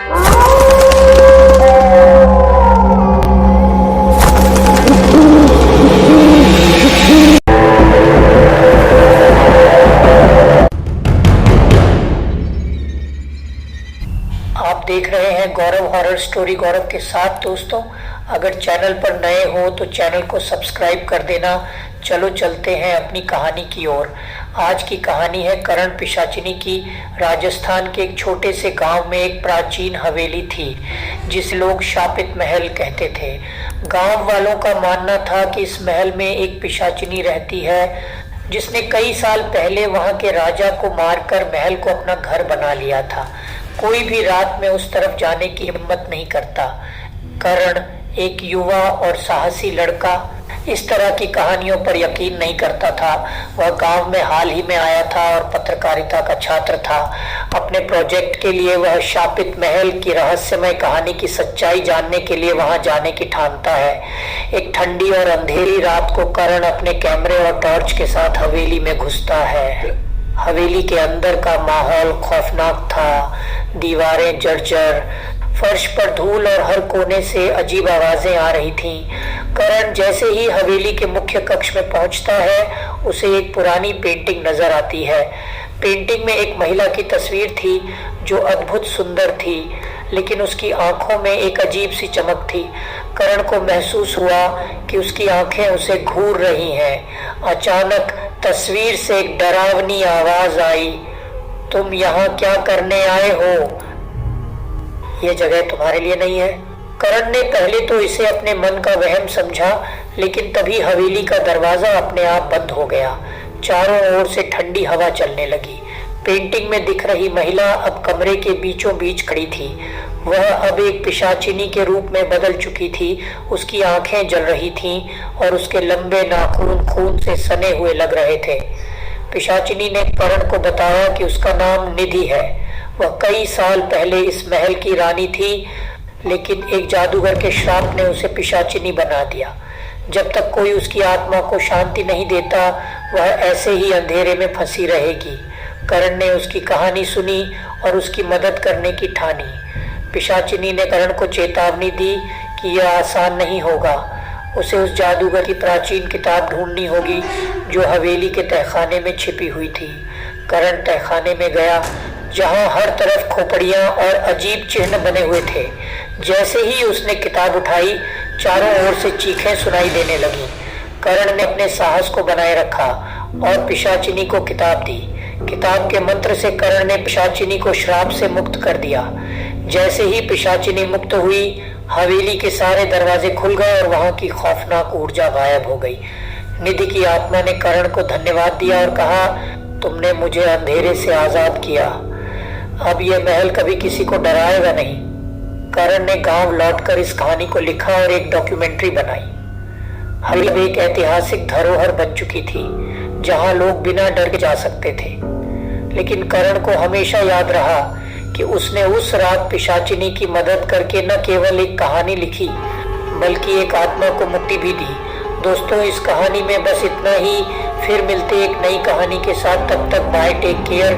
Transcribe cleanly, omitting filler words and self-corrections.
आप देख रहे हैं गौरव हॉरर स्टोरी गौरव के साथ। दोस्तों, अगर चैनल पर नए हो तो चैनल को सब्सक्राइब कर देना। चलो चलते हैं अपनी कहानी की ओर। आज की कहानी है करण पिशाचिनी की। राजस्थान के एक छोटे से गांव में एक प्राचीन हवेली थी जिसे लोग शापित महल कहते थे। गांव वालों का मानना था कि इस महल में एक पिशाचिनी रहती है जिसने कई साल पहले वहां के राजा को मारकर महल को अपना घर बना लिया था। कोई भी रात में उस तरफ जाने की हिम्मत नहीं करता। करण एक युवा और साहसी लड़का इस तरह की कहानियों पर यकीन नहीं करता था। वह गांव में हाल ही में आया था और पत्रकारिता का छात्र था। अपने प्रोजेक्ट के लिए वह शापित महल की रहस्यमय कहानी की सच्चाई जानने के लिए वहां जाने की ठानता है। एक ठंडी और अंधेरी रात को करण अपने कैमरे और टॉर्च के साथ हवेली में घुसता है। हवेली के अंदर का माहौल खौफनाक था। दीवारें जर्जर, फर्श पर धूल और हर कोने से अजीब आवाजें आ रही थीं। करण जैसे ही हवेली के मुख्य कक्ष में पहुंचता है उसे एक पुरानी पेंटिंग नजर आती है। पेंटिंग में एक महिला की तस्वीर थी जो अद्भुत सुंदर थी, लेकिन उसकी आंखों में एक अजीब सी चमक थी। करण को महसूस हुआ कि उसकी आंखें उसे घूर रही हैं। अचानक तस्वीर से एक डरावनी आवाज आई, तुम यहाँ क्या करने आए हो? ये जगह तुम्हारे लिए नहीं है। करण ने पहले तो इसे अपने मन का वहम समझा, लेकिन तभी हवेली का दरवाजा अपने आप बंद हो गया। चारों ओर से ठंडी हवा चलने लगी। पेंटिंग में दिख रही महिला अब कमरे के बीचों बीच खड़ी थी। वह अब एक पिशाचिनी के रूप में बदल चुकी थी। उसकी आंखें जल रही थीं और उसके लंबे नाखून खून से सने हुए लग रहे थे। पिशाचिनी ने करण को बताया कि उसका नाम निधि है। वह कई साल पहले इस महल की रानी थी, लेकिन एक जादूगर के श्राप ने उसे पिशाचिनी बना दिया। जब तक कोई उसकी आत्मा को शांति नहीं देता, वह ऐसे ही अंधेरे में फंसी रहेगी। करण ने उसकी कहानी सुनी और उसकी मदद करने की ठानी। पिशाचिनी ने करण को चेतावनी दी कि यह आसान नहीं होगा। उसे उस जादूगर की प्राचीन किताब ढूंढनी होगी जो हवेली के तहखाने में छिपी हुई थी। करण तहखाने में गया, जहां हर तरफ खोपड़ियां और अजीब चिन्ह बने हुए थे। जैसे ही उसने किताब उठाई, चारों ओर से चीखें सुनाई देने लगी। करण ने अपने साहस को बनाए रखा और पिशाचिनी को किताब दी। किताब के मंत्र से करण ने पिशाचिनी को श्राप से मुक्त कर दिया। जैसे ही पिशाचिनी मुक्त हुई, हवेली के सारे दरवाजे खुल गए और वहां की खौफनाक ऊर्जा गायब हो गई। निधि की आत्मा ने करण को धन्यवाद दिया और कहा, तुमने मुझे अंधेरे से आजाद किया। अब यह महल कभी किसी को डराएगा नहीं। करण ने गांव लौटकर इस कहानी को लिखा और एक डॉक्यूमेंट्री बनाई। हवेली एक ऐतिहासिक धरोहर बन चुकी थी जहां लोग बिना डर के जा सकते थे। लेकिन करण को हमेशा याद रहा कि उसने उस रात पिशाचिनी की मदद करके न केवल एक कहानी लिखी, बल्कि एक आत्मा को मुक्ति भी दी। दोस्तों, इस कहानी में बस इतना ही। फिर मिलते एक नई कहानी के साथ। तब तक बाय, टेक केयर।